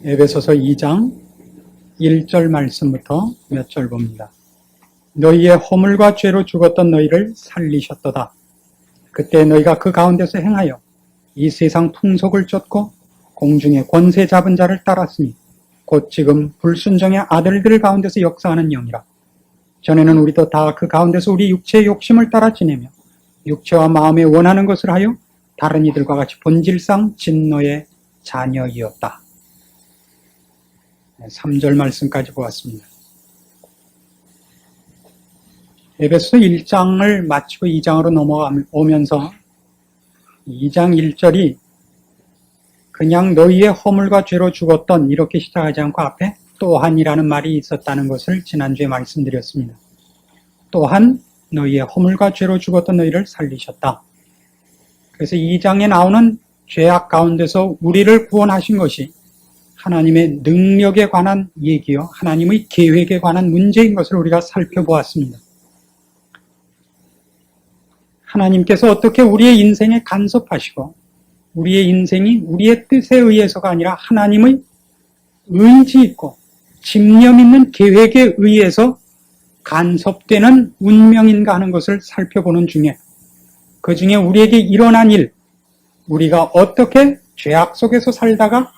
에베소서 2장 1절 말씀부터 몇 절 봅니다. 너희의 허물과 죄로 죽었던 너희를 살리셨도다. 그때 너희가 그 가운데서 행하여 이 세상 풍속을 쫓고 공중의 권세 잡은 자를 따랐으니 곧 지금 불순종의 아들들 가운데서 역사하는 영이라. 전에는 우리도 다 그 가운데서 우리 육체의 욕심을 따라 지내며 육체와 마음에 원하는 것을 하여 다른 이들과 같이 본질상 진노의 자녀이었다. 3절 말씀까지 보았습니다. 에베소서 1장을 마치고 2장으로 넘어오면서 2장 1절이 그냥 너희의 허물과 죄로 죽었던 이렇게 시작하지 않고 앞에 또한이라는 말이 있었다는 것을 지난주에 말씀드렸습니다. 또한 너희의 허물과 죄로 죽었던 너희를 살리셨다. 그래서 2장에 나오는 죄악 가운데서 우리를 구원하신 것이 하나님의 능력에 관한 얘기요, 하나님의 계획에 관한 문제인 것을 우리가 살펴보았습니다. 하나님께서 어떻게 우리의 인생에 간섭하시고 우리의 인생이 우리의 뜻에 의해서가 아니라 하나님의 의지 있고 집념 있는 계획에 의해서 간섭되는 운명인가 하는 것을 살펴보는 중에 그 중에 우리에게 일어난 일, 우리가 어떻게 죄악 속에서 살다가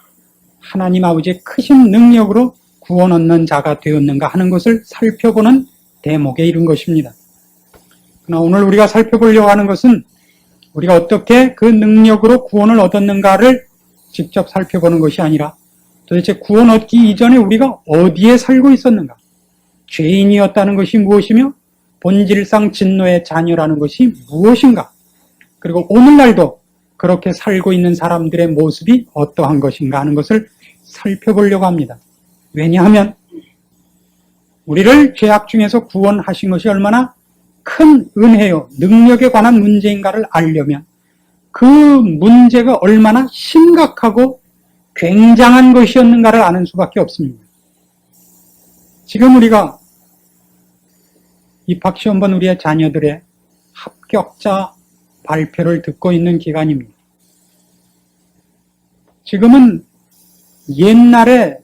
하나님 아버지의 크신 능력으로 구원 얻는 자가 되었는가 하는 것을 살펴보는 대목에 이른 것입니다. 그러나 오늘 우리가 살펴보려고 하는 것은 우리가 어떻게 그 능력으로 구원을 얻었는가를 직접 살펴보는 것이 아니라 도대체 구원 얻기 이전에 우리가 어디에 살고 있었는가, 죄인이었다는 것이 무엇이며 본질상 진노의 자녀라는 것이 무엇인가, 그리고 오늘날도 그렇게 살고 있는 사람들의 모습이 어떠한 것인가 하는 것을 살펴보려고 합니다. 왜냐하면 우리를 죄악 중에서 구원하신 것이 얼마나 큰 은혜요, 능력에 관한 문제인가를 알려면 그 문제가 얼마나 심각하고 굉장한 것이었는가를 아는 수밖에 없습니다. 지금 우리가 입학시험 본 우리의 자녀들의 합격자 발표를 듣고 있는 기간입니다. 지금은 옛날에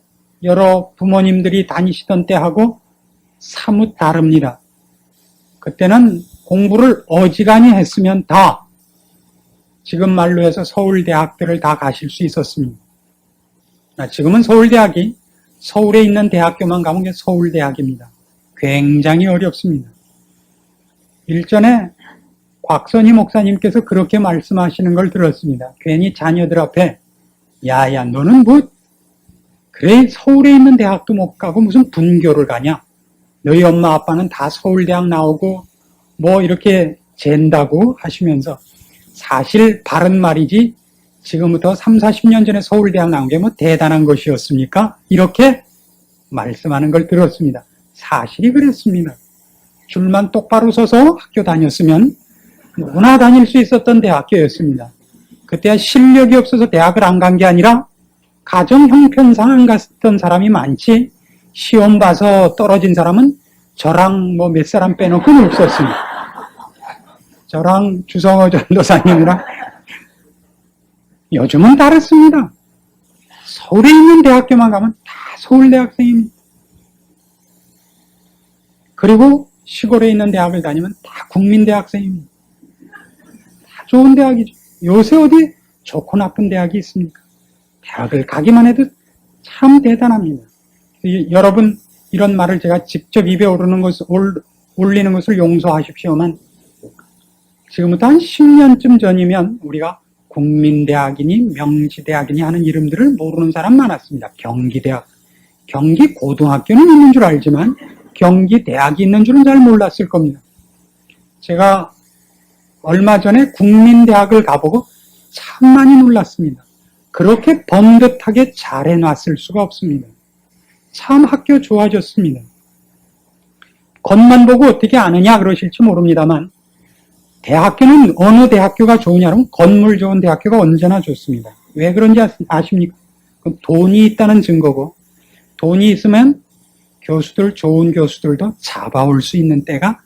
여러 부모님들이 다니시던 때하고 사뭇 다릅니다. 그때는 공부를 어지간히 했으면 다 지금 말로 해서 서울대학들을 다 가실 수 있었습니다. 지금은 서울대학이 서울에 있는 대학교만 가면 그게 서울대학입니다. 굉장히 어렵습니다. 일전에 곽선희 목사님께서 그렇게 말씀하시는 걸 들었습니다. 괜히 자녀들 앞에 야야 너는 뭐 그래 서울에 있는 대학도 못 가고 무슨 분교를 가냐, 너희 엄마 아빠는 다 서울대학 나오고 뭐 이렇게 잰다고 하시면서 사실 바른 말이지 지금부터 30-40년 전에 서울대학 나온 게 뭐 대단한 것이었습니까? 이렇게 말씀하는 걸 들었습니다. 사실이 그랬습니다. 줄만 똑바로 서서 학교 다녔으면 누구나 다닐 수 있었던 대학교였습니다. 그때 실력이 없어서 대학을 안 간 게 아니라 가정 형편상 안 갔던 사람이 많지 시험 봐서 떨어진 사람은 저랑 뭐 몇 사람 빼놓고는 없었습니다. 저랑 주성호 전도사님이랑. 요즘은 다릅니다. 서울에 있는 대학교만 가면 다 서울대학생입니다. 그리고 시골에 있는 대학을 다니면 다 국민대학생입니다. 다 좋은 대학이죠. 요새 어디 좋고 나쁜 대학이 있습니까? 대학을 가기만 해도 참 대단합니다. 여러분 이런 말을 제가 직접 입에 올리는 것을 용서하십시오만 지금부터 한 10년쯤 전이면 우리가 국민대학이니 명지대학이니 하는 이름들을 모르는 사람 많았습니다. 경기대학, 경기고등학교는 있는 줄 알지만 경기대학이 있는 줄은 잘 몰랐을 겁니다. 제가 얼마 전에 국민대학을 가보고 참 많이 놀랐습니다. 그렇게 번듯하게 잘 해놨을 수가 없습니다. 참 학교 좋아졌습니다. 겉만 보고 어떻게 아느냐 그러실지 모릅니다만 대학교는 어느 대학교가 좋으냐면 건물 좋은 대학교가 언제나 좋습니다. 왜 그런지 아십니까? 돈이 있다는 증거고 돈이 있으면 좋은 교수들도 잡아올 수 있는 때가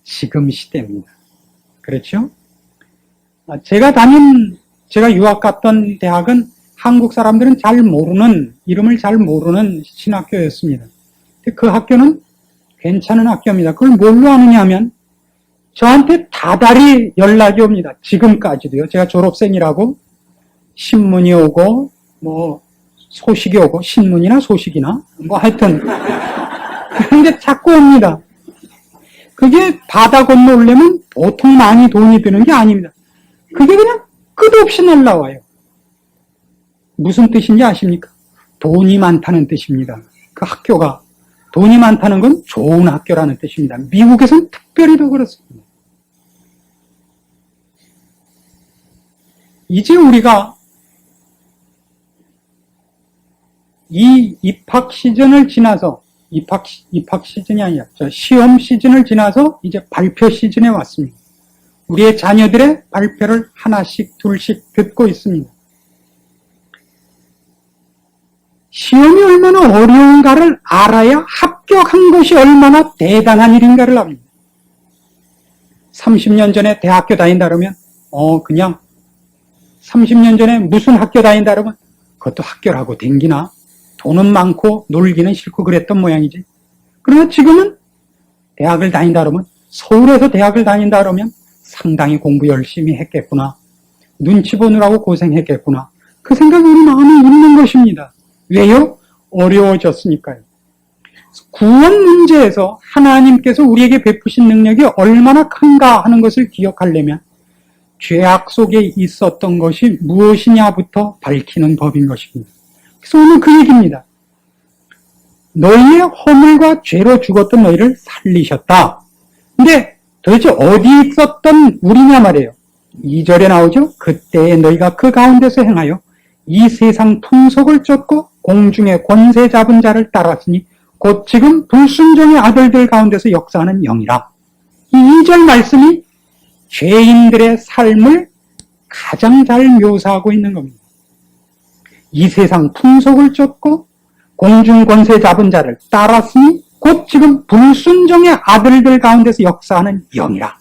지금 시대입니다. 그렇죠? 제가 유학 갔던 대학은 한국 사람들은 잘 모르는, 이름을 잘 모르는 신학교였습니다. 그 학교는 괜찮은 학교입니다. 그걸 뭘로 아느냐 하면 저한테 다달이 연락이 옵니다. 지금까지도요. 제가 졸업생이라고 신문이 오고 뭐 소식이 오고, 신문이나 소식이나 뭐 하여튼 그런데 자꾸 옵니다. 그게 바다 건너오려면 보통 많이 돈이 드는 게 아닙니다. 그게 그냥 끝없이 날라와요. 무슨 뜻인지 아십니까? 돈이 많다는 뜻입니다. 그 학교가 돈이 많다는 건 좋은 학교라는 뜻입니다. 미국에서는 특별히 더 그렇습니다. 이제 우리가 이 입학 시즌을 지나서, 입학 시즌이 아니라 시험 시즌을 지나서 이제 발표 시즌에 왔습니다. 우리의 자녀들의 발표를 하나씩 둘씩 듣고 있습니다. 시험이 얼마나 어려운가를 알아야 합격한 것이 얼마나 대단한 일인가를 압니다. 30년 전에 대학교 다닌다 그러면 그냥 30년 전에 무슨 학교 다닌다 그러면 그것도 학교라고 댕기나? 돈은 많고 놀기는 싫고 그랬던 모양이지. 그러나 지금은 대학을 다닌다 그러면, 서울에서 대학을 다닌다 그러면 상당히 공부 열심히 했겠구나. 눈치 보느라고 고생했겠구나. 그 생각이 우리 마음에 있는 것입니다. 왜요? 어려워졌으니까요. 구원 문제에서 하나님께서 우리에게 베푸신 능력이 얼마나 큰가 하는 것을 기억하려면 죄악 속에 있었던 것이 무엇이냐부터 밝히는 법인 것입니다. 그래서 오늘 그 얘기입니다. 너희의 허물과 죄로 죽었던 너희를 살리셨다. 근데 도대체 어디 있었던 우리냐 말이에요. 2절에 나오죠. 그때에 너희가 그 가운데서 행하여 이 세상 풍속을 쫓고 공중의 권세 잡은 자를 따랐으니 곧 지금 불순종의 아들들 가운데서 역사하는 영이라. 이 2절 말씀이 죄인들의 삶을 가장 잘 묘사하고 있는 겁니다. 이 세상 풍속을 쫓고 공중 권세 잡은 자를 따랐으니 곧 지금 불순종의 아들들 가운데서 역사하는 영이라.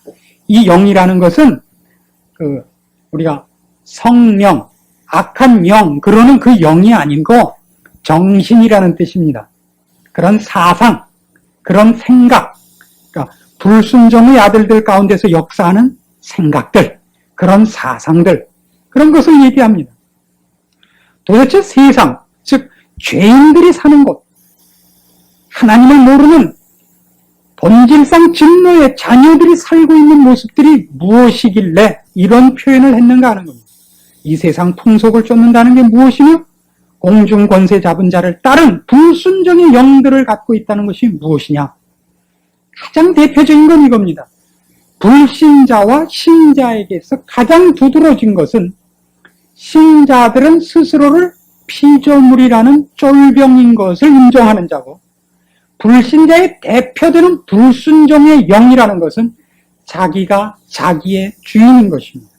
이 영이라는 것은 우리가 성령, 악한 영, 그러는 그 영이 아니고 정신이라는 뜻입니다. 그런 사상, 그런 생각, 그러니까 불순종의 아들들 가운데서 역사하는 생각들, 그런 사상들, 그런 것을 얘기합니다. 도대체 세상, 즉 죄인들이 사는 곳, 하나님을 모르는 본질상 진노의 자녀들이 살고 있는 모습들이 무엇이길래 이런 표현을 했는가 하는 겁니다. 이 세상 풍속을 쫓는다는 게 무엇이며 공중 권세 잡은 자를 따른 불순종의 영들을 갖고 있다는 것이 무엇이냐. 가장 대표적인 건 이겁니다. 불신자와 신자에게서 가장 두드러진 것은 신자들은 스스로를 피조물이라는 쫄병인 것을 인정하는 자고, 불신자의 대표되는 불순종의 영이라는 것은 자기가 자기의 주인인 것입니다.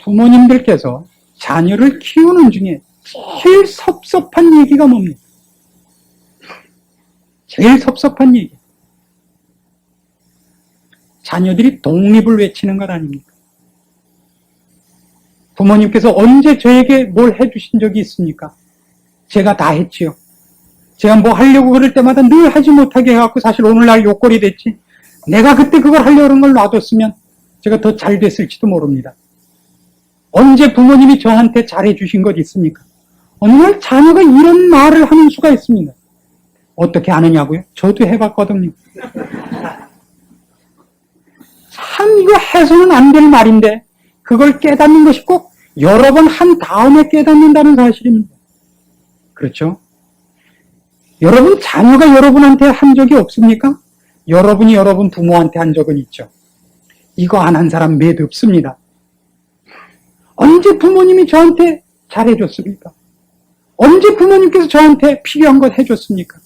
부모님들께서 자녀를 키우는 중에 제일 섭섭한 얘기가 뭡니까? 제일 섭섭한 얘기. 자녀들이 독립을 외치는 것 아닙니까? 부모님께서 언제 저에게 뭘 해주신 적이 있습니까? 제가 다 했지요. 제가 뭐 하려고 그럴 때마다 늘 하지 못하게 해갖고 사실 오늘날 욕거리 됐지. 내가 그때 그걸 하려고 그런 걸 놔뒀으면 제가 더 잘 됐을지도 모릅니다. 언제 부모님이 저한테 잘해주신 것 있습니까? 어느 날 자녀가 이런 말을 하는 수가 있습니다. 어떻게 아느냐고요? 저도 해봤거든요. 참 이거 해서는 안 될 말인데 그걸 깨닫는 것이 꼭 여러 번 한 다음에 깨닫는다는 사실입니다. 그렇죠? 여러분 자녀가 여러분한테 한 적이 없습니까? 여러분이 여러분 부모한테 한 적은 있죠. 이거 안 한 사람 몇 없습니다. 언제 부모님이 저한테 잘해줬습니까? 언제 부모님께서 저한테 필요한 것 해줬습니까?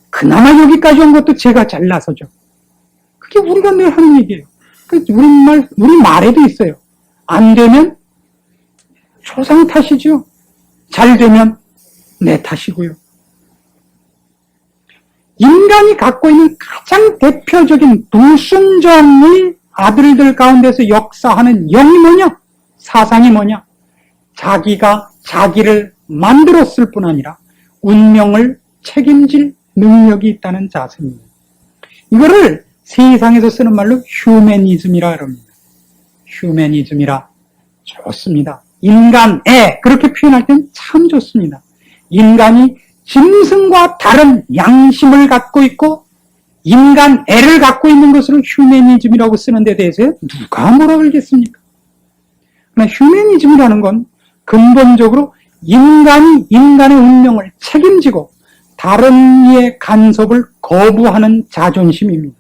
그나마 여기까지 온 것도 제가 잘나서죠. 그게 우리가 늘 하는 얘기예요. 우리 말에도 있어요. 안 되면 조상 탓이죠. 잘 되면 내 탓이고요. 인간이 갖고 있는 가장 대표적인 불순종의 아들들 가운데서 역사하는 영이 뭐냐? 사상이 뭐냐? 자기가 자기를 만들었을 뿐 아니라 운명을 책임질 능력이 있다는 자세입니다. 이거를 세상에서 쓰는 말로 휴머니즘이라 합니다. 휴머니즘이라 좋습니다. 인간애 그렇게 표현할 때는 참 좋습니다. 인간이 짐승과 다른 양심을 갖고 있고 인간애를 갖고 있는 것으로 휴머니즘이라고 쓰는 데 대해서 누가 뭐라 그러겠습니까? 그러나 휴머니즘이라는 건 근본적으로 인간이 인간의 운명을 책임지고 다른 이의 간섭을 거부하는 자존심입니다.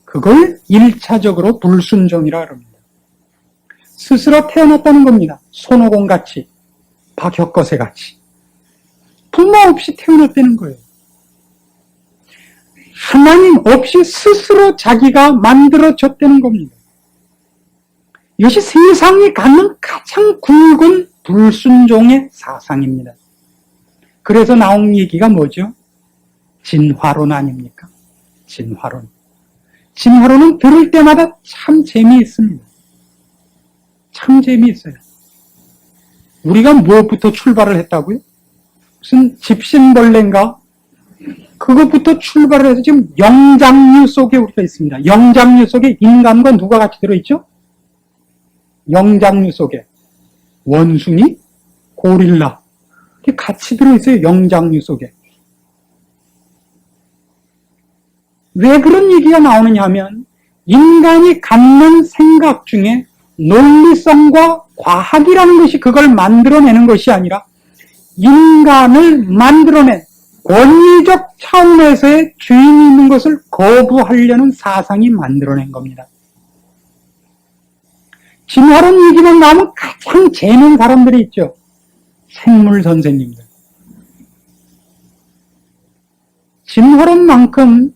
그걸 1차적으로 불순종이라 합니다. 스스로 태어났다는 겁니다. 손오공같이, 박혁거세같이. 부모 없이 태어났다는 거예요. 하나님 없이 스스로 자기가 만들어졌다는 겁니다. 이것이 세상이 갖는 가장 굵은 불순종의 사상입니다. 그래서 나온 얘기가 뭐죠? 진화론 아닙니까? 진화론. 진화론은 들을 때마다 참 재미있습니다. 참 재미있어요. 우리가 무엇부터 출발을 했다고요? 무슨 집신벌레인가? 그것부터 출발을 해서 지금 영장류 속에 우리가 있습니다. 영장류 속에 인간과 누가 같이 들어있죠? 영장류 속에 원숭이, 고릴라 이렇게 같이 들어있어요. 영장류 속에. 왜 그런 얘기가 나오느냐 하면 인간이 갖는 생각 중에 논리성과 과학이라는 것이 그걸 만들어내는 것이 아니라 인간을 만들어낸 권위적 차원에서의 주인이 있는 것을 거부하려는 사상이 만들어낸 겁니다. 진화론 얘기만 나오면 가장 재는 사람들이 있죠. 생물 선생님들. 진화론만큼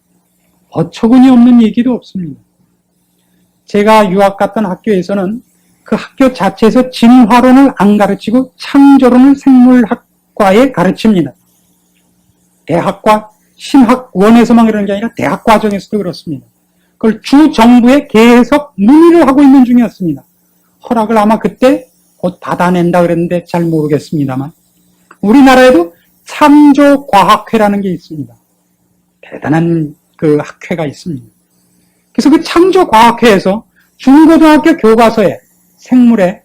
어처구니 없는 얘기도 없습니다. 제가 유학 갔던 학교에서는 그 학교 자체에서 진화론을 안 가르치고 창조론을 생물학과에 가르칩니다. 대학과 신학원에서만 그러는 게 아니라 대학 과정에서도 그렇습니다. 그걸 주 정부에 계속 문의를 하고 있는 중이었습니다. 허락을 아마 그때 곧 받아낸다 그랬는데 잘 모르겠습니다만 우리나라에도 창조과학회라는 게 있습니다. 대단한 그 학회가 있습니다. 그래서 그 창조과학회에서 중고등학교 교과서에 생물에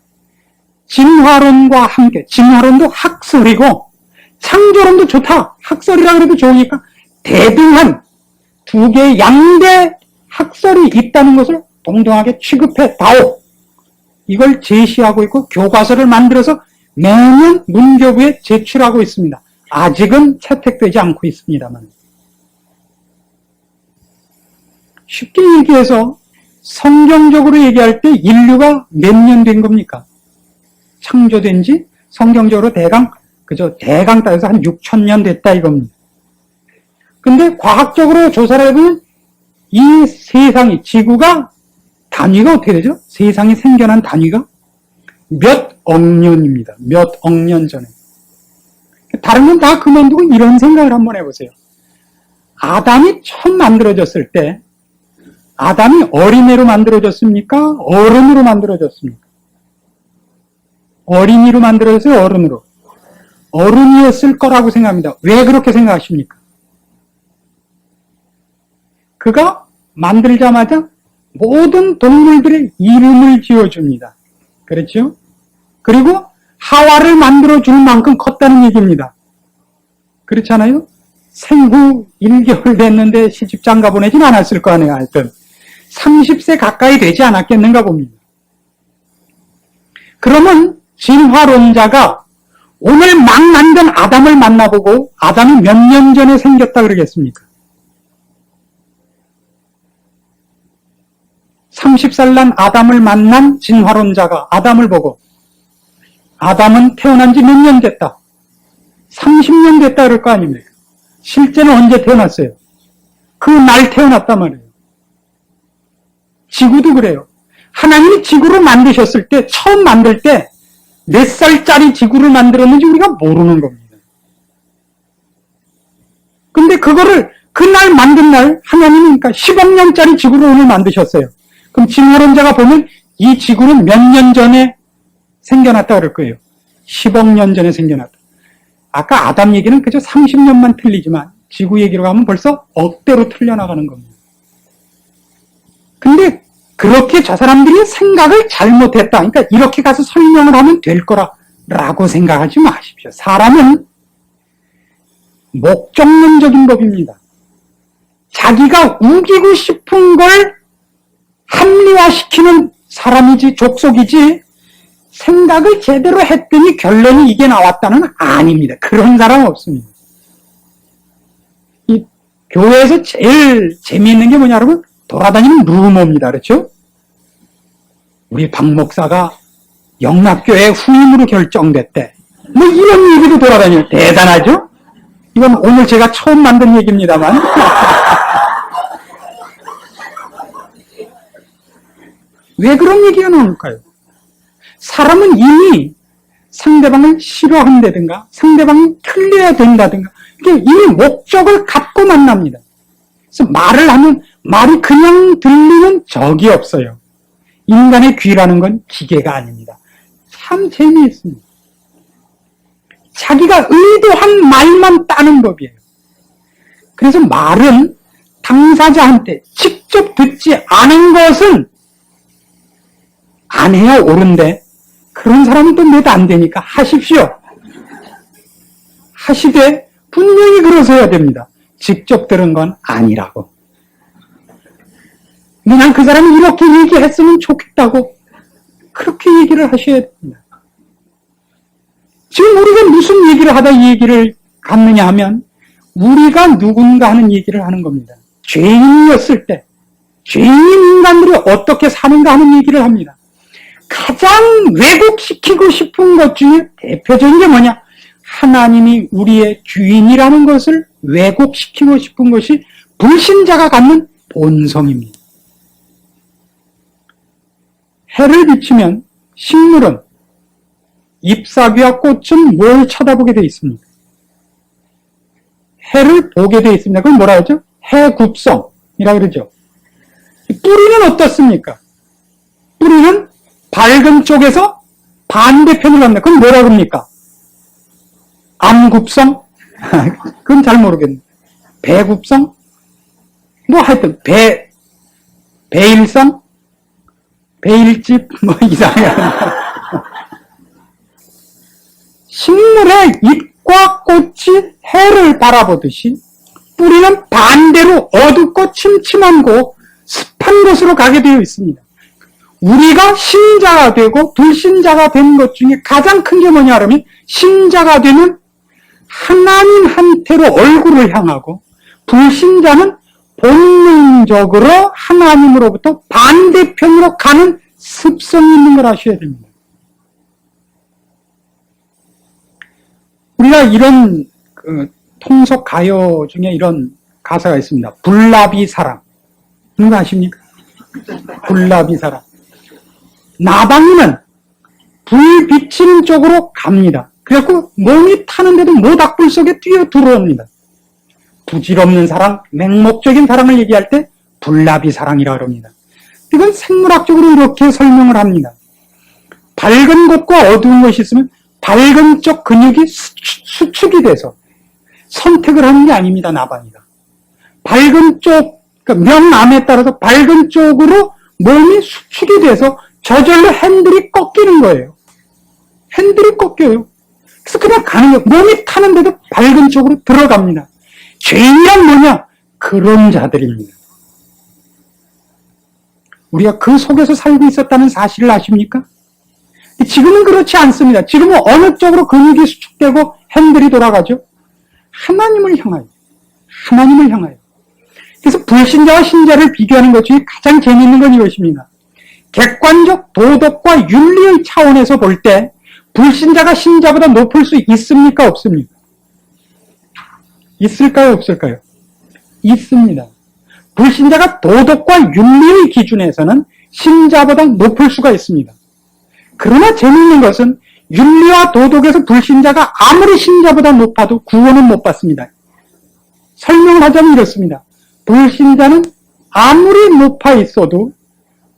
진화론과 함께 진화론도 학설이고 창조론도 좋다. 학설이라 그래도 좋으니까 대등한 두 개의 양대 학설이 있다는 것을 동등하게 취급해 다오. 이걸 제시하고 있고 교과서를 만들어서 매년 문교부에 제출하고 있습니다. 아직은 채택되지 않고 있습니다만. 쉽게 얘기해서 성경적으로 얘기할 때 인류가 몇 년 된 겁니까? 창조된 지 성경적으로 대강 따져서 한 6,000년 됐다 이겁니다. 근데 과학적으로 조사를 해보면 이 세상이, 지구가 단위가 어떻게 되죠? 세상이 생겨난 단위가 몇 억 년입니다. 몇 억 년 전에. 다른 건 다 그만두고 이런 생각을 한번 해보세요. 아담이 처음 만들어졌을 때 아담이 어린애로 만들어졌습니까? 어른으로 만들어졌습니까? 어린이로 만들어졌어요? 어른으로? 어른이었을 거라고 생각합니다. 왜 그렇게 생각하십니까? 그가 만들자마자 모든 동물들의 이름을 지어줍니다. 그렇죠? 그리고 하와를 만들어줄 만큼 컸다는 얘기입니다. 그렇잖아요? 생후 1개월 됐는데 시집장가 보내진 않았을 거 아니에요. 하여튼 30세 가까이 되지 않았겠는가 봅니다. 그러면 진화론자가 오늘 막 만든 아담을 만나보고 아담이 몇 년 전에 생겼다 그러겠습니까? 30살 난 아담을 만난 진화론자가 아담을 보고 아담은 태어난 지 몇 년 됐다. 30년 됐다 그럴 거 아닙니까? 실제는 언제 태어났어요? 그 날 태어났단 말이에요. 지구도 그래요. 하나님이 지구를 만드셨을 때, 처음 만들 때 몇 살짜리 지구를 만들었는지 우리가 모르는 겁니다. 근데 그거를 그날 만든 날 하나님이 그러니까 10억 년짜리 지구를 오늘 만드셨어요. 그럼 진화론자가 보면 이 지구는 몇 년 전에 생겨났다 그럴 거예요. 10억 년 전에 생겨났다. 아까 아담 얘기는 그저 30년만 틀리지만 지구 얘기로 가면 벌써 억대로 틀려나가는 겁니다. 근데 그렇게 저 사람들이 생각을 잘못했다. 그러니까 이렇게 가서 설명을 하면 될 거라고 생각하지 마십시오. 사람은 목적론적인 법입니다. 자기가 우기고 싶은 걸 합리화시키는 사람이지 족속이지 생각을 제대로 했더니 결론이 이게 나왔다는 아닙니다. 그런 사람 없습니다. 이 교회에서 제일 재미있는 게 뭐냐 여러분? 돌아다니는 루머입니다. 그렇죠? 우리 박 목사가 영락교회 후임으로 결정됐대. 뭐 이런 얘기도 돌아다녀요. 대단하죠? 이건 오늘 제가 처음 만든 얘기입니다만. 왜 그런 얘기가 나올까요? 사람은 이미 상대방을 싫어한다든가 상대방이 틀려야 된다든가 이미 목적을 갖고 만납니다. 그래서 말을 하면 말이 그냥 들리는 적이 없어요. 인간의 귀라는 건 기계가 아닙니다. 참 재미있습니다. 자기가 의도한 말만 따는 법이에요. 그래서 말은 당사자한테 직접 듣지 않은 것은 안 해야 옳은데 그런 사람은 또 몇 안 되니까 하십시오. 하시되 분명히 그러셔야 됩니다. 직접 들은 건 아니라고. 그냥 그 사람이 이렇게 얘기했으면 좋겠다고 그렇게 얘기를 하셔야 됩니다. 지금 우리가 무슨 얘기를 하다 이 얘기를 갖느냐 하면 우리가 누군가 하는 얘기를 하는 겁니다. 죄인이었을 때 죄인 인간들이 어떻게 사는가 하는 얘기를 합니다. 가장 왜곡시키고 싶은 것 중에 대표적인 게 뭐냐? 하나님이 우리의 주인이라는 것을 왜곡시키고 싶은 것이 불신자가 갖는 본성입니다. 해를 비추면 식물은 잎사귀와 꽃은 뭘 쳐다보게 되어 있습니까? 해를 보게 되어 있습니다. 그럼 뭐라 하죠? 해굽성이라 그러죠. 뿌리는 어떻습니까? 뿌리는 밝은 쪽에서 반대편으로 갑니다. 그럼 뭐라 그럽니까? 암굽성? 그건 잘 모르겠네. 배굽성? 뭐 하여튼 배일성? 배일집? 뭐 이상해. 식물의 잎과 꽃이 해를 바라보듯이 뿌리는 반대로 어둡고 침침한 곳, 습한 곳으로 가게 되어 있습니다. 우리가 신자가 되고 불신자가 된 것 중에 가장 큰 게 뭐냐 하면 신자가 되면 하나님한테로 얼굴을 향하고 불신자는 본능적으로 하나님으로부터 반대편으로 가는 습성이 있는 걸 아셔야 됩니다. 우리가 이런 통속 가요 중에 이런 가사가 있습니다. 불나비 사랑. 그런 거 아십니까? 불나비 사랑. 나방이는 불 비치는 쪽으로 갑니다. 그래갖고 몸이 타는데도 모닥불 속에 뛰어 들어옵니다. 부질없는 사랑, 맹목적인 사랑을 얘기할 때 불나비 사랑이라고 합니다. 이건 생물학적으로 이렇게 설명을 합니다. 밝은 곳과 어두운 것이 있으면 밝은 쪽 근육이 수축이 돼서 선택을 하는 게 아닙니다. 나방이가. 밝은 쪽, 그러니까 명암에 따라서 밝은 쪽으로 몸이 수축이 돼서 저절로 핸들이 꺾이는 거예요. 핸들이 꺾여요. 그래서 그냥 가는 거예요. 몸이 타는데도 밝은 쪽으로 들어갑니다. 죄인이란 뭐냐? 그런 자들입니다. 우리가 그 속에서 살고 있었다는 사실을 아십니까? 지금은 그렇지 않습니다. 지금은 어느 쪽으로 근육이 수축되고 핸들이 돌아가죠? 하나님을 향하여. 하나님을 향하여. 그래서 불신자와 신자를 비교하는 것 중에 가장 재미있는 건 이것입니다. 객관적 도덕과 윤리의 차원에서 볼 때 불신자가 신자보다 높을 수 있습니까? 없습니까? 있을까요? 없을까요? 있습니다. 불신자가 도덕과 윤리의 기준에서는 신자보다 높을 수가 있습니다. 그러나 재미있는 것은 윤리와 도덕에서 불신자가 아무리 신자보다 높아도 구원은 못 받습니다. 설명을 하자면 이렇습니다. 불신자는 아무리 높아 있어도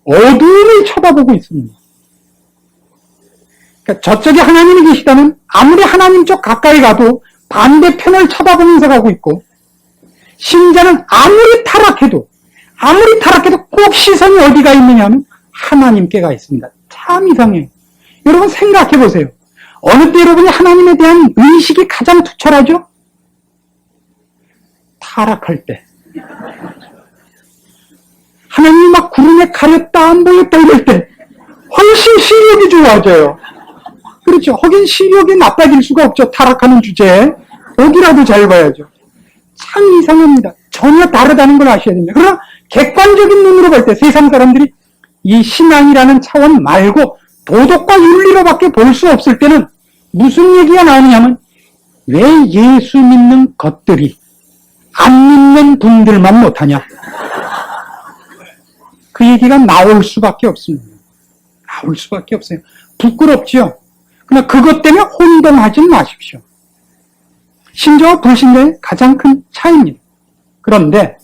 어두움을 쳐다보고 있습니다. 그러니까 저쪽에 하나님이 계시다면 아무리 하나님 쪽 가까이 가도 반대편을 쳐다보면서 가고 있고, 신자는 아무리 타락해도 꼭 시선이 어디가 있느냐 하면 하나님께 가 있습니다. 참 이상해요. 여러분 생각해 보세요. 어느 때 여러분이 하나님에 대한 의식이 가장 투철하죠? 타락할 때. 하나님이 막 구름에 가렸다 안 보였다 이럴 때 훨씬 시력이 좋아져요. 그렇죠. 하긴 시력이 나빠질 수가 없죠. 타락하는 주제에. 보기라도 잘 봐야죠. 참 이상합니다. 전혀 다르다는 걸 아셔야 됩니다. 그러나 객관적인 눈으로 볼 때 세상 사람들이 이 신앙이라는 차원 말고 도덕과 윤리로밖에 볼 수 없을 때는 무슨 얘기가 나오느냐면 왜 예수 믿는 것들이 안 믿는 분들만 못하냐. 그 얘기가 나올 수밖에 없습니다. 나올 수밖에 없어요. 부끄럽지요. 그러나 그것 때문에 혼동하지 마십시오. 신자와 불신자의 가장 큰 차이입니다. 그런데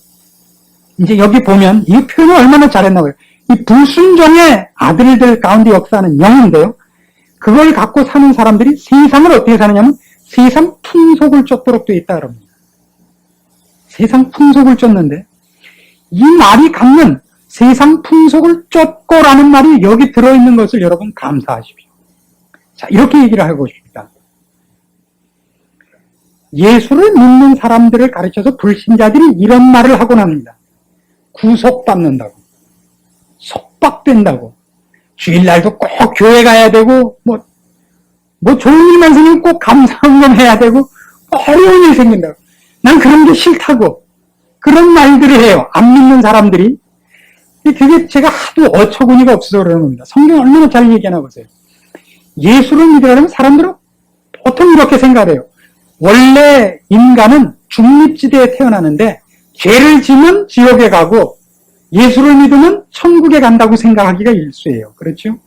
이제 여기 보면 이 표현을 얼마나 잘했나고요. 이 불순종의 아들들 가운데 역사하는 영인데요. 그걸 갖고 사는 사람들이 세상을 어떻게 사느냐면 세상 풍속을 쫓도록 되어 있다 그럽니다. 세상 풍속을 쫓는데 이 말이 갖는 세상 풍속을 쫓고라는 말이 여기 들어있는 것을 여러분 감사하십시오. 자, 이렇게 얘기를 하고 싶다. 예수를 믿는 사람들을 가르쳐서 불신자들이 이런 말을 하곤 합니다. 구속받는다고, 속박된다고, 주일날도 꼭 교회 가야 되고, 뭐 좋은 일만 생기면 꼭 감사헌금 해야 되고, 어려운 일 생긴다고. 난 그런 게 싫다고. 그런 말들을 해요. 안 믿는 사람들이. 그게 제가 하도 어처구니가 없어서 그러는 겁니다. 성경 얼마나 잘 얘기하나 보세요. 예수를 믿으려면 사람들은 보통 이렇게 생각해요. 원래 인간은 중립지대에 태어나는데 죄를 지면 지옥에 가고 예수를 믿으면 천국에 간다고 생각하기가 일수예요. 그렇죠?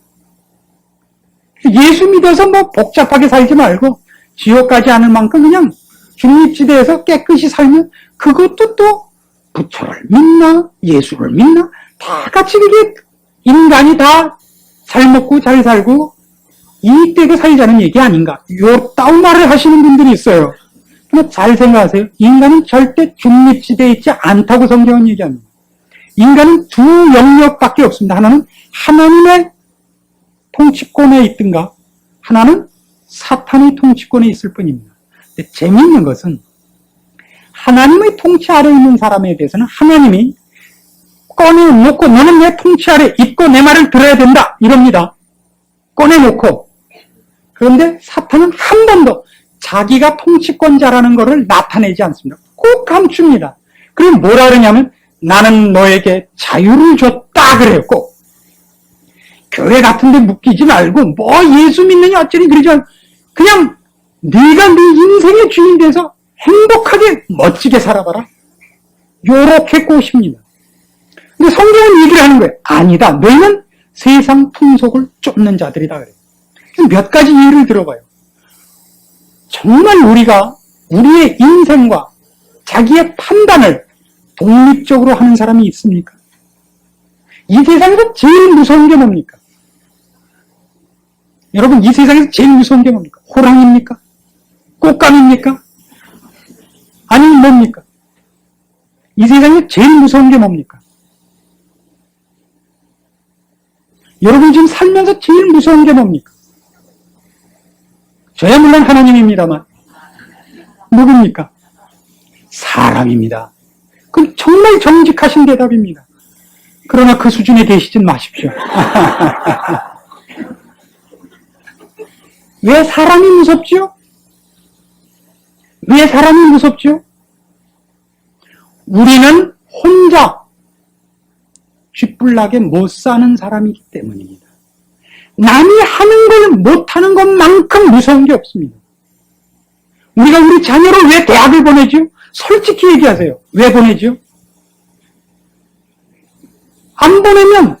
예수 믿어서 뭐 복잡하게 살지 말고 지옥 가지 않을 만큼 그냥 중립지대에서 깨끗이 살면 그것도 또 부처를 믿나 예수를 믿나 다 같이 그게 인간이 다 잘 먹고 잘 살고 이익되게 살자는 얘기 아닌가. 요 따위 말을 하시는 분들이 있어요. 근데 잘 생각하세요. 인간은 절대 중립지대에 있지 않다고 성경은 얘기합니다. 인간은 두 영역밖에 없습니다. 하나는 하나님의 통치권에 있든가 하나는 사탄의 통치권에 있을 뿐입니다. 근데 재미있는 것은 하나님의 통치 아래 있는 사람에 대해서는 하나님이 꺼내놓고 너는 내 통치 아래 있고 내 말을 들어야 된다 이럽니다. 꺼내놓고. 그런데 사탄은 한 번도 자기가 통치권자라는 것을 나타내지 않습니다. 꼭 감춥니다. 그럼 뭐라 그러냐면 나는 너에게 자유를 줬다 그래요. 꼭. 교회 같은 데 묶이지 말고 뭐 예수 믿느냐 어쩌니 그러지 않고 그냥 네가 네 인생의 주인 돼서 행복하게 멋지게 살아봐라. 요렇게 꼬십니다. 근데 성경은 얘기를 하는 거예요. 아니다. 너희는 세상 풍속을 쫓는 자들이다 그래요. 몇 가지 예를 들어봐요. 정말 우리가 우리의 인생과 자기의 판단을 독립적으로 하는 사람이 있습니까? 이 세상에서 제일 무서운 게 뭡니까? 여러분, 이 세상에서 제일 무서운 게 뭡니까? 호랑이입니까? 꽃감입니까? 아니면 뭡니까? 이 세상에 제일 무서운 게 뭡니까? 여러분 지금 살면서 제일 무서운 게 뭡니까? 저야 물론 하나님입니다만 누굽니까? 사람입니다. 그럼 정말 정직하신 대답입니다. 그러나 그 수준에 계시진 마십시오. 왜 사람이 무섭죠? 왜 사람이 무섭죠? 우리는 혼자 쥐뿔나게 못 사는 사람이기 때문입니다. 남이 하는 걸 못하는 것만큼 무서운 게 없습니다. 우리가 우리 자녀를 왜 대학을 보내죠? 솔직히 얘기하세요. 왜 보내죠? 안 보내면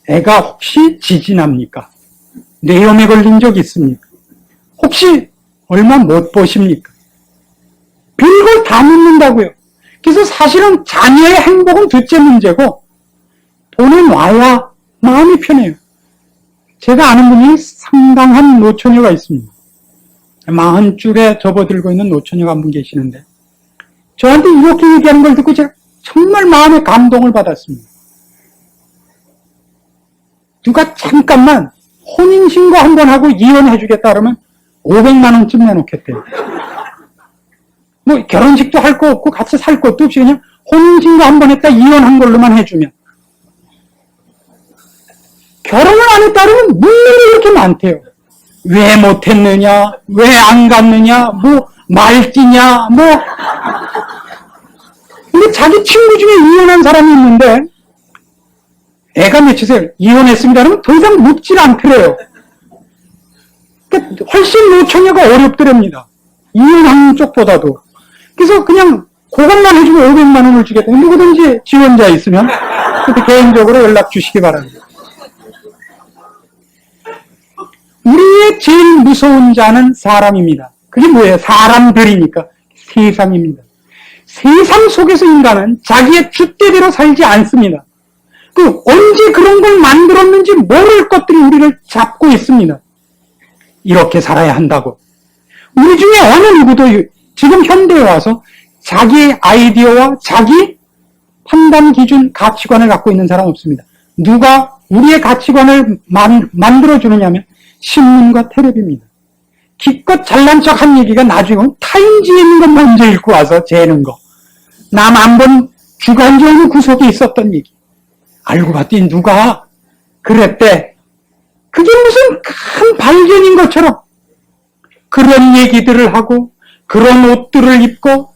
애가 혹시 지진합니까? 뇌염에 걸린 적 있습니까? 혹시 얼마 못 보십니까? 별걸 다 묻는다고요. 그래서 사실은 자녀의 행복은 둘째 문제고 보내놔야 마음이 편해요. 제가 아는 분이 상당한 노처녀가 있습니다. 40줄에 접어들고 있는 노처녀가 한 분 계시는데 저한테 이렇게 얘기하는 걸 듣고 제가 정말 마음에 감동을 받았습니다. 누가 잠깐만 혼인신고 한번 하고 이혼해주겠다 그러면 500만 원쯤 내놓겠대요. 뭐 결혼식도 할 거 없고 같이 살 것도 없이 그냥 혼인신고 한번 했다 이혼한 걸로만 해주면. 결혼을 안 했다 그러면 문제가 이렇게 많대요. 왜 못했느냐, 왜 안 갔느냐, 뭐 말띠냐, 뭐. 근데 자기 친구 중에 이혼한 사람이 있는데 애가 몇이세요? 이혼했습니다. 그러면 더 이상 묻질 않더래요. 그러니까 훨씬 노처녀가 어렵더랍니다. 이혼한 쪽보다도. 그래서 그냥 그것만 해주면 500만 원을 주겠다. 누구든지 지원자 있으면 그때 개인적으로 연락 주시기 바랍니다. 우리의 제일 무서운 자는 사람입니다. 그게 뭐예요? 사람들이니까. 세상입니다. 세상 속에서 인간은 자기의 줏대대로 살지 않습니다. 언제 그런 걸 만들었는지 모를 것들이 우리를 잡고 있습니다. 이렇게 살아야 한다고. 우리 중에 어느 누구도 지금 현대에 와서 자기의 아이디어와 자기 판단 기준, 가치관을 갖고 있는 사람 없습니다. 누가 우리의 가치관을 만들어주느냐면 신문과 텔레비입니다. 기껏 잘난 척 한 얘기가 나중에 타임지에 있는 것 먼저 읽고 와서 재는 거. 남 안 본 주간지의 구석에 있었던 얘기. 알고 봤더니 누가 그랬대. 그게 무슨 큰 발견인 것처럼 그런 얘기들을 하고 그런 옷들을 입고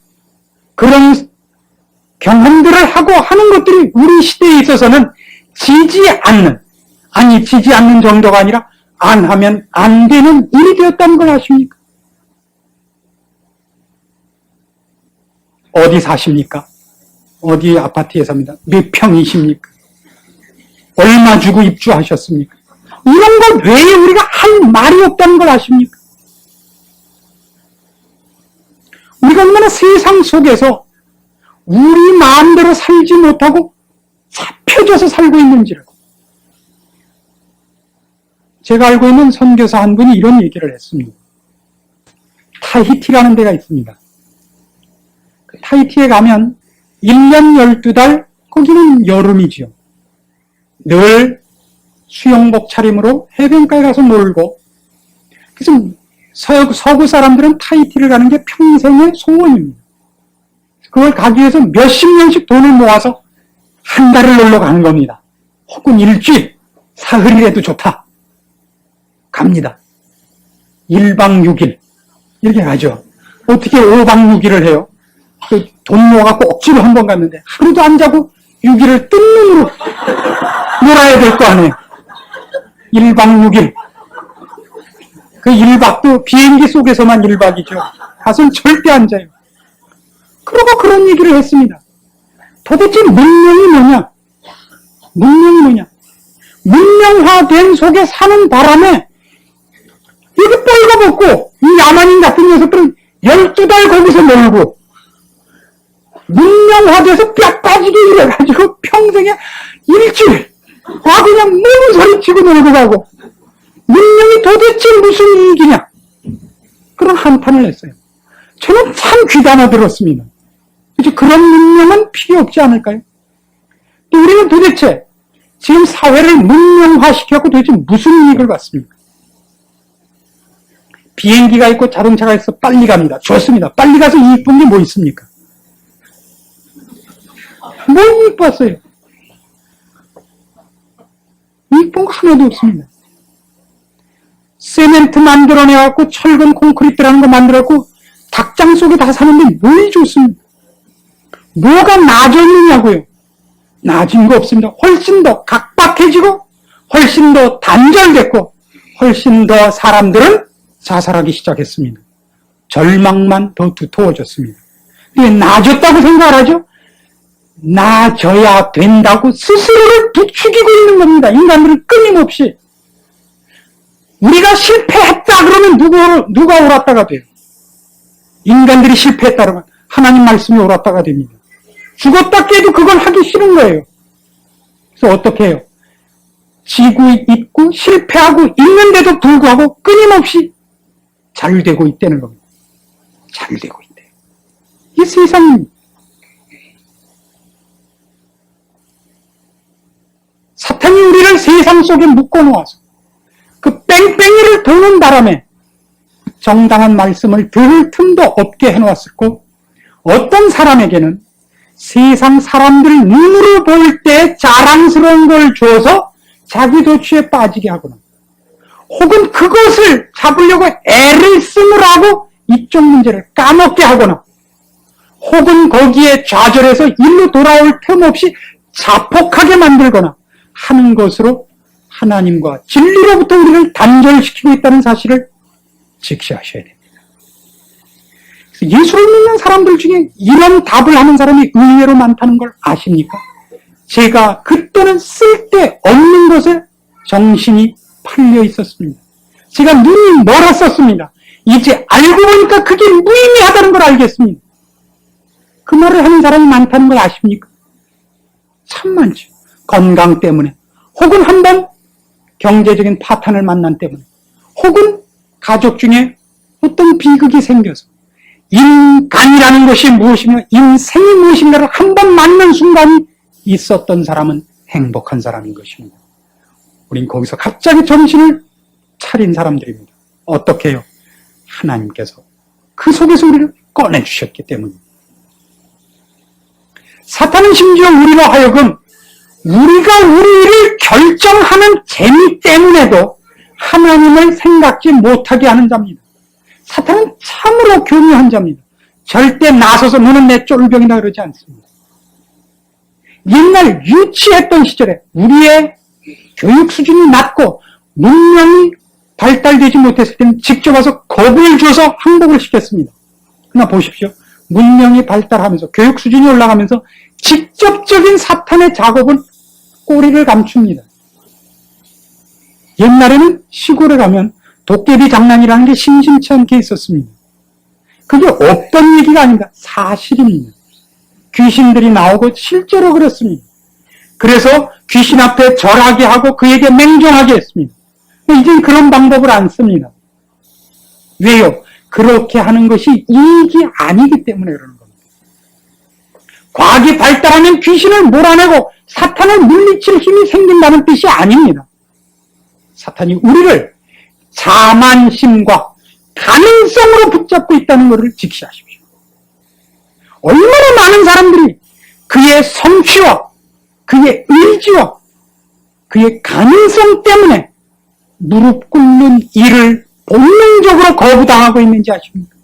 그런 경험들을 하고 하는 것들이 우리 시대에 있어서는 지지 않는 정도가 아니라 안 하면 안 되는 일이 되었다는 걸 아십니까? 어디 사십니까? 어디 아파트에 삽니다. 몇 평이십니까? 얼마 주고 입주하셨습니까? 이런 걸 왜 우리가 할 말이 없다는 걸 아십니까? 우리가 얼마나 세상 속에서 우리 마음대로 살지 못하고 잡혀져서 살고 있는지를. 제가 알고 있는 선교사 한 분이 이런 얘기를 했습니다. 타히티라는 데가 있습니다. 그 타히티에 가면 1년 12달 거기는 여름이지요. 늘 수영복 차림으로 해변가에 가서 놀고, 그래서 서구 사람들은 타히티를 가는 게 평생의 소원입니다. 그걸 가기 위해서 몇십 년씩 돈을 모아서 한 달을 놀러 가는 겁니다. 혹은 일주일, 사흘이라도 좋다. 갑니다. 1박 6일 이렇게 가죠. 어떻게 5박 6일을 해요? 돈 모아갖고 억지로 한 번 갔는데 하루도 안 자고 6일을 뜬 눈으로 놀아야 될 거 아니에요. 1박 6일. 그 1박도 비행기 속에서만 1박이죠. 가서는 절대 안 자요. 그러고 그런 얘기를 했습니다. 도대체 문명이 뭐냐? 문명이 뭐냐? 문명화된 속에 사는 바람에 이렇게 뻘거벗고 이 야만인 같은 녀석들은 12달 거기서 놀고 문명화돼서 뼈 빠지게 이래가지고 평생에 일주일 그냥 너무 소리치고 놀고 가고 문명이 도대체 무슨 이익이냐? 그런 한탄을 했어요. 저는 참 귀담아 들었습니다. 그래서 그런 문명은 필요 없지 않을까요? 또 우리는 도대체 지금 사회를 문명화시켜갖고 도대체 무슨 이익을 받습니까? 비행기가 있고 자동차가 있어 빨리 갑니다. 좋습니다. 빨리 가서 이익 본 게 뭐 있습니까? 뭐 이익 봤어요? 이익 본 거 하나도 없습니다. 세멘트 만들어내갖고 철근 콘크리트라는 거 만들어갖고 닭장 속에 다 사는데 뭘 좋습니까? 뭐가 나아졌느냐고요? 나아진 거 없습니다. 훨씬 더 각박해지고 훨씬 더 단절됐고 훨씬 더 사람들은 자살하기 시작했습니다. 절망만 더 두터워졌습니다. 왜 나아졌다고 생각을 하죠? 나아져야 된다고 스스로를 부추기고 있는 겁니다. 인간들은 끊임없이. 우리가 실패했다 그러면 누가 옳았다가 돼요? 인간들이 실패했다 그러면 하나님 말씀이 옳았다가 됩니다. 죽었다 깨도 그걸 하기 싫은 거예요. 그래서 어떻게 해요? 지고 있고 실패하고 있는데도 불구하고 끊임없이 잘 되고 있다는 겁니다. 잘 되고 있대요. 이 세상입니다. 사탄이 우리를 세상 속에 묶어놓아서 그 뺑뺑이를 도는 바람에 정당한 말씀을 들을 틈도 없게 해놓았었고, 어떤 사람에게는 세상 사람들 눈으로 볼 때 자랑스러운 걸 줘서 자기 도취에 빠지게 하거나, 혹은 그것을 잡으려고 애를 쓰느라고 이쪽 문제를 까먹게 하거나, 혹은 거기에 좌절해서 일로 돌아올 틈 없이 자폭하게 만들거나 하는 것으로 하나님과 진리로부터 우리를 단절시키고 있다는 사실을 직시하셔야 됩니다. 예수를 믿는 사람들 중에 이런 답을 하는 사람이 의외로 많다는 걸 아십니까? 제가 그때는 쓸데없는 것에 정신이 팔려 있었습니다. 제가 눈이 멀었었습니다. 이제 알고 보니까 그게 무의미하다는 걸 알겠습니다. 그 말을 하는 사람이 많다는 걸 아십니까? 참 많죠. 건강 때문에, 혹은 한번 경제적인 파탄을 만난 때문에, 혹은 가족 중에 어떤 비극이 생겨서 인간이라는 것이 무엇이며 인생이 무엇인가를 한번 맞는 순간이 있었던 사람은 행복한 사람인 것입니다. 우린 거기서 갑자기 정신을 차린 사람들입니다. 어떻게 해요? 하나님께서 그 속에서 우리를 꺼내주셨기 때문입니다. 사탄은 심지어 우리로 하여금 우리가 우리를 결정하는 재미 때문에도 하나님을 생각지 못하게 하는 자입니다. 사탄은 참으로 교묘한 자입니다. 절대 나서서 너는 내 쫄병이다 그러지 않습니다. 옛날 유치했던 시절에 우리의 교육 수준이 낮고 문명이 발달되지 못했을 때는 직접 와서 겁을 줘서 항복을 시켰습니다. 그러나 보십시오. 문명이 발달하면서 교육 수준이 올라가면서 직접적인 사탄의 작업은 꼬리를 감춥니다. 옛날에는 시골에 가면 도깨비 장난이라는 게 심심치 않게 있었습니다. 그게 없던 얘기가 아닙니다. 사실입니다. 귀신들이 나오고 실제로 그렇습니다. 그래서 귀신 앞에 절하게 하고 그에게 맹종하게 했습니다. 이젠 그런 방법을 안 씁니다. 왜요? 그렇게 하는 것이 이익이 아니기 때문에 그러는 겁니다. 과학이 발달하면 귀신을 몰아내고 사탄을 물리칠 힘이 생긴다는 뜻이 아닙니다. 사탄이 우리를 자만심과 가능성으로 붙잡고 있다는 것을 직시하십시오. 얼마나 많은 사람들이 그의 성취와 그의 의지와 그의 가능성 때문에 무릎 꿇는 일을 본능적으로 거부당하고 있는지 아십니까?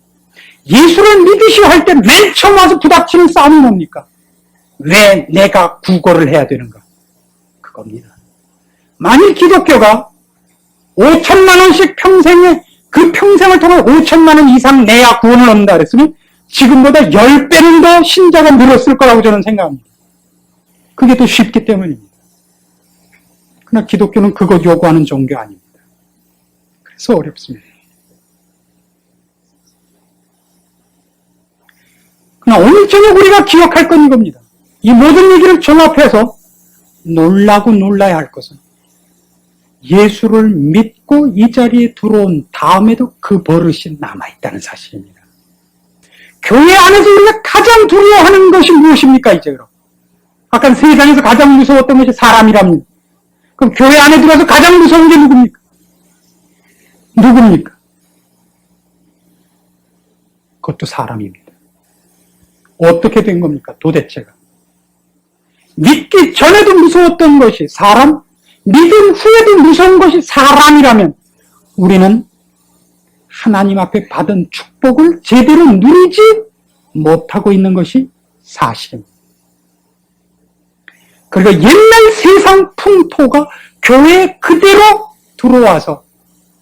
예수를 믿으시오 할 때 맨 처음 와서 부닥치는 싸움이 뭡니까? 왜 내가 구걸을 해야 되는가? 그겁니다. 만일 기독교가 5천만 원씩 평생에 그 평생을 통해 5천만 원 이상 내야 구원을 얻는다 그랬으면 지금보다 10배는 더 신자가 늘었을 거라고 저는 생각합니다. 그게 더 쉽기 때문입니다. 그러나 기독교는 그것 요구하는 종교 아닙니다. 그래서 어렵습니다. 그러나 오늘 저녁 우리가 기억할 건 이겁니다. 이 모든 얘기를 종합해서 놀라고 놀라야 할 것은 예수를 믿고 이 자리에 들어온 다음에도 그 버릇이 남아있다는 사실입니다. 교회 안에서 우리가 가장 두려워하는 것이 무엇입니까, 이제 그럼? 아까 세상에서 가장 무서웠던 것이 사람이랍니다. 그럼 교회 안에 들어와서 가장 무서운 게 누굽니까? 누굽니까? 그것도 사람입니다. 어떻게 된 겁니까, 도대체가? 믿기 전에도 무서웠던 것이 사람, 믿음 후에도 무서운 것이 사람이라면 우리는 하나님 앞에 받은 축복을 제대로 누리지 못하고 있는 것이 사실입니다. 그리고 옛날 세상 풍토가 교회에 그대로 들어와서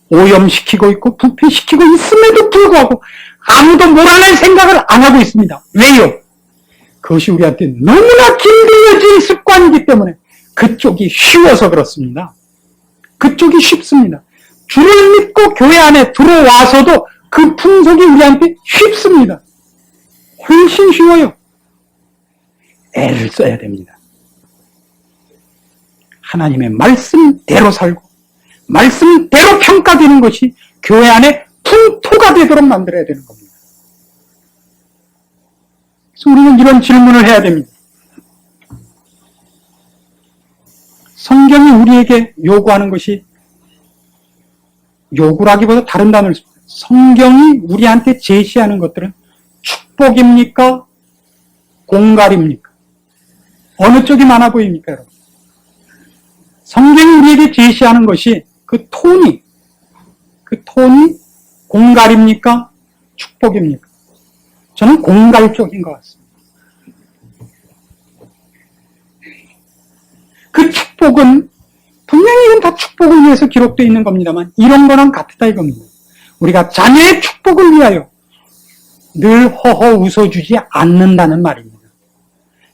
오염시키고 있고 부패시키고 있음에도 불구하고 아무도 몰아낼 생각을 안 하고 있습니다. 왜요? 그것이 우리한테 너무나 길들여진 습관이기 때문에 그쪽이 쉬워서 그렇습니다. 그쪽이 쉽습니다. 주를 믿고 교회 안에 들어와서도 그 풍속이 우리한테 쉽습니다. 훨씬 쉬워요. 애를 써야 됩니다. 하나님의 말씀대로 살고 말씀대로 평가되는 것이 교회 안에 풍토가 되도록 만들어야 되는 겁니다. 그래서 우리는 이런 질문을 해야 됩니다. 성경이 우리에게 요구하는 것이, 요구라기보다 다른 단어를 씁니다. 성경이 우리한테 제시하는 것들은 축복입니까? 공갈입니까? 어느 쪽이 많아 보입니까, 여러분? 성경이 우리에게 제시하는 것이 그 톤이 공갈입니까? 축복입니까? 저는 공갈 쪽인 것 같습니다. 그 축복은, 분명히 이건 다 축복을 위해서 기록되어 있는 겁니다만, 이런 거랑 같다 이겁니다. 우리가 자녀의 축복을 위하여 늘 허허 웃어주지 않는다는 말입니다.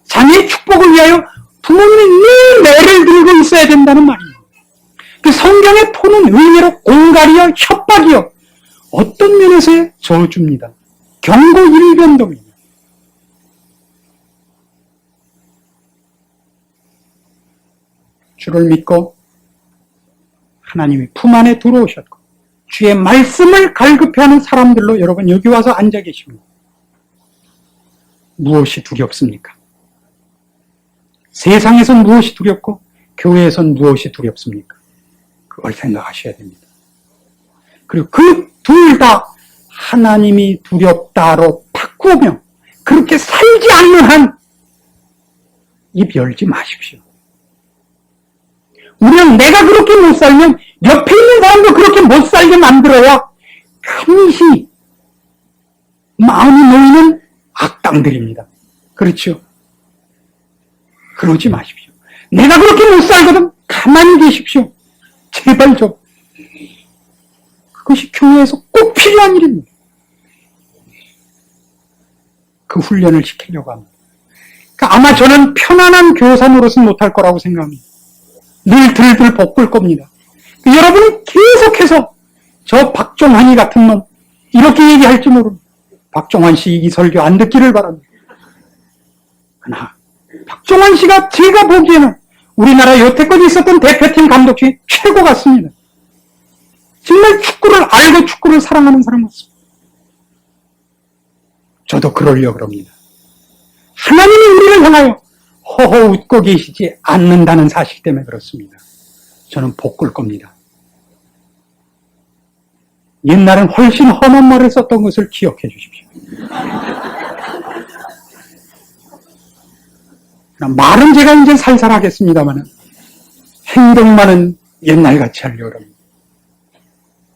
자녀의 축복을 위하여 부모님이 늘 매를 들고 있어야 된다는 말입니다. 그 성경의 톤은 의외로 공갈이요, 협박이요, 어떤 면에서의 저주입니다. 경고 일변동입니다. 주를 믿고 하나님이 품 안에 들어오셨고 주의 말씀을 갈급해하는 사람들로 여러분 여기 와서 앉아 계십니다. 무엇이 두렵습니까? 세상에선 무엇이 두렵고 교회에선 무엇이 두렵습니까? 그걸 생각하셔야 됩니다. 그리고 그 둘 다 하나님이 두렵다로 바꾸며 그렇게 살지 않는 한 입 열지 마십시오. 우리는 내가 그렇게 못 살면 옆에 있는 사람도 그렇게 못 살게 만들어야 감히 마음이 놓이는 악당들입니다. 그렇죠? 그러지 마십시오. 내가 그렇게 못 살거든 가만히 계십시오. 제발 좀. 그것이 교회에서 꼭 필요한 일입니다. 그 훈련을 시키려고 합니다. 그러니까 아마 저는 편안한 교사 노릇은 못할 거라고 생각합니다. 늘 들들 볶을 겁니다. 여러분은 계속해서 저 박종환이 같은 놈 이렇게 얘기할지 모릅니다. 박종환 씨 이 설교 안 듣기를 바랍니다. 그러나 박종환 씨가 제가 보기에는 우리나라 여태껏 있었던 대표팀 감독 중에 최고 같습니다. 정말 축구를 알고 축구를 사랑하는 사람 같습니다. 저도 그러려고 합니다. 하나님이 우리를 향하여 허허 웃고 계시지 않는다는 사실 때문에 그렇습니다. 저는 볶을 겁니다. 옛날엔 훨씬 험한 말을 썼던 것을 기억해 주십시오. 말은 제가 이제 살살 하겠습니다만 행동만은 옛날같이 하려고 합니다.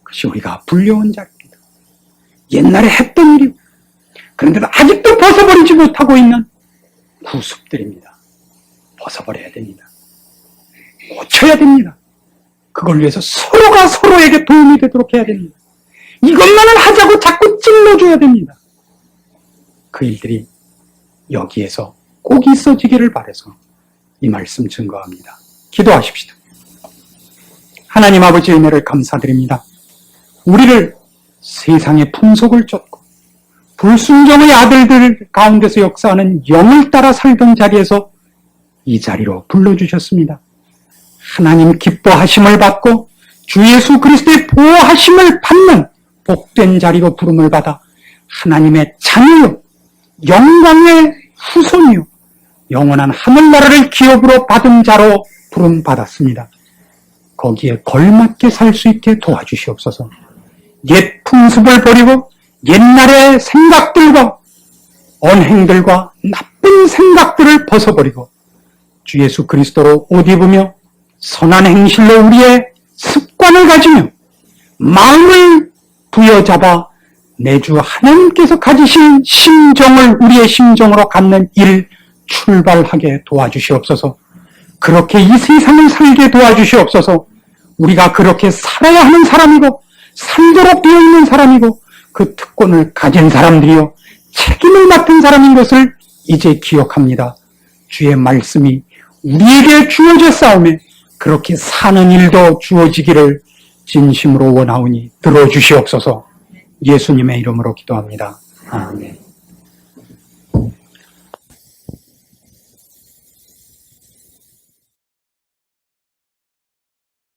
그것이 우리가 불려온 자입니다. 옛날에 했던 일이고 그런데도 아직도 벗어버리지 못하고 있는 구습들입니다. 벗어버려야 됩니다. 고쳐야 됩니다. 그걸 위해서 서로가 서로에게 도움이 되도록 해야 됩니다. 이것만을 하자고 자꾸 찔러줘야 됩니다. 그 일들이 여기에서 꼭 있어지기를 바라서 이 말씀 증거합니다. 기도하십시다. 하나님 아버지의 은혜를 감사드립니다. 우리를 세상의 풍속을 쫓고 불순종의 아들들 가운데서 역사하는 영을 따라 살던 자리에서 이 자리로 불러주셨습니다. 하나님 기뻐하심을 받고 주 예수 그리스도의 보호하심을 받는 복된 자리로 부름을 받아 하나님의 자녀요 영광의 후손이요 영원한 하늘나라를 기업으로 받은 자로 부름받았습니다. 거기에 걸맞게 살 수 있게 도와주시옵소서. 옛 풍습을 버리고 옛날의 생각들과 언행들과 나쁜 생각들을 벗어버리고 주 예수 그리스도로 옷 입으며 선한 행실로 우리의 습관을 가지며 마음을 부여잡아 내주 하나님께서 가지신 심정을 우리의 심정으로 갖는 일 출발하게 도와주시옵소서. 그렇게 이 세상을 살게 도와주시옵소서. 우리가 그렇게 살아야 하는 사람이고 살도록 되어 있는 사람이고 그 특권을 가진 사람들이요 책임을 맡은 사람인 것을 이제 기억합니다. 주의 말씀이 우리에게 주어졌사오매 그렇게 사는 일도 주어지기를 진심으로 원하오니 들어주시옵소서. 예수님의 이름으로 기도합니다. 아멘.